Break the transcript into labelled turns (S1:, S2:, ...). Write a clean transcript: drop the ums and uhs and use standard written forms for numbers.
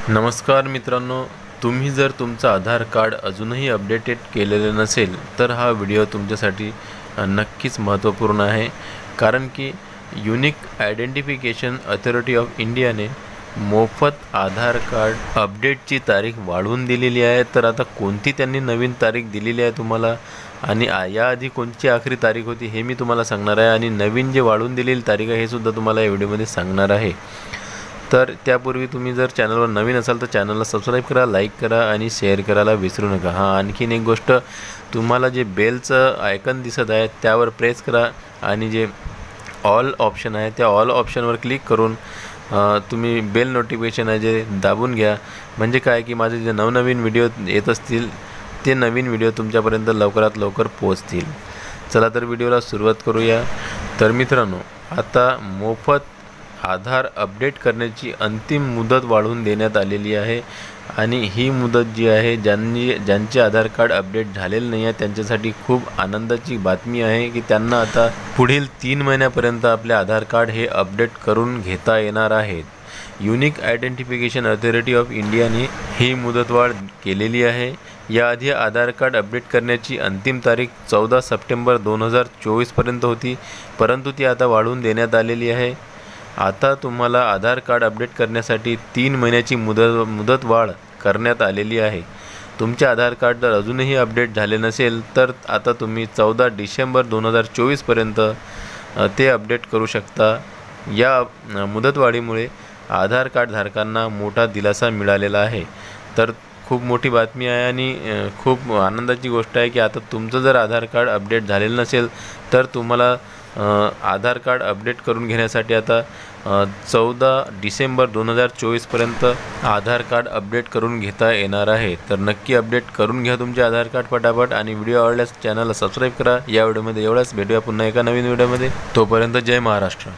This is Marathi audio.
S1: नमस्कार मित्रांनो, तुम्ही जर तुमचं आधार कार्ड अजूनही अपडेटेड केलेलं नसेल तर हा व्हिडिओ तुमच्यासाठी नक्कीच महत्त्वपूर्ण आहे। कारण की युनिक आयडेंटिफिकेशन अथॉरिटी ऑफ इंडियाने मोफत आधार कार्ड अपडेटची तारीख वाढवून दिलेली आहे। तर आता कोणती त्यांनी नवीन तारीख दिलेली आहे तुम्हाला आणि याआधी कोणती आखरी तारीख होती हे मी तुम्हाला सांगणार आहे आणि नवीन जे वाढवून दिलेली तारीख आहे हे सुद्धा तुम्हाला या व्हिडिओमध्ये सांगणार आहे। तर त्यापूर्वी तुम्ही जर चॅनलवर नवीन असाल तर चॅनलला सबस्क्राईब करा, लाईक करा आणि शेअर करायला विसरू नका। आणखीन एक गोष्ट, तुम्हाला जे बेलचं आयकन दिसत आहे त्यावर प्रेस करा आणि जे ऑल ऑप्शन आहे त्या ऑल ऑप्शनवर क्लिक करून तुम्ही बेल नोटिफिकेशन आहे जे दाबून घ्या। म्हणजे काय की माझे जे नवनवीन व्हिडिओ येत असतील ते नवीन व्हिडिओ तुमच्यापर्यंत लवकरात लवकर पोहोचतील। चला तर व्हिडिओला सुरुवात करूया। तर मित्रांनो, आता मोफत आधार अपडेट करण्याची अंतिम मुदत वाढवून देण्यात आलेली आहे आणि ही मुदत जी आहे ज्यांचे आधार कार्ड अपडेट झालेले नाही आहे त्यांच्यासाठी खूप आनंदाची बातमी आहे की त्यांना आता पुढील 3 महिन्यापर्यंत आपले आधार कार्ड हे अपडेट करून घेता येणार आहेत। युनिक आयडेंटिफिकेशन अथॉरिटी ऑफ इंडियाने ही मुदतवाढ केलेली आहे। याआधी आधार कार्ड अपडेट करण्याची अंतिम तारीख 14 सप्टेंबर 2024 पर्यंत होती, परंतु ती आता वाढवून देण्यात आलेली आहे। आता तुम्हाला आधार कार्ड अपडेट करण्यासाठी 3 महिन्याची मुदतवाढ करण्यात आलेली आहे। तुमचे आधार कार्ड जर अजूनही अपडेट झाले नसेल तर आता तुम्ही 14 डिसेंबर 2024 पर्यंत ते अपडेट करू शकता। या मुदतवाढीमुळे आधार कार्ड धारकांना मोठा दिलासा मिळालेला आहे। तर खूप मोठी बातमी आहे आणि खूप आनंदाची गोष्ट आहे की आता तुमचं जर आधार कार्ड अपडेट झालेलं नसेल तर तुम्हाला आधार कार्ड अपडेट करून घेण्यासाठी आता 14 डिसेंबर 2024 पर्यंत आधार कार्ड अपडेट करून घेता येणार आहे। तर नक्की अपडेट करून घ्या तुमचे आधार कार्ड फटाफट आणि व्हिडिओ आवडल्यास चॅनलला सबस्क्राईब करा। या व्हिडिओमध्ये एवढंच, भेटूया पुन्हा एका नवीन व्हिडिओमध्ये। तोपर्यंत जय महाराष्ट्र।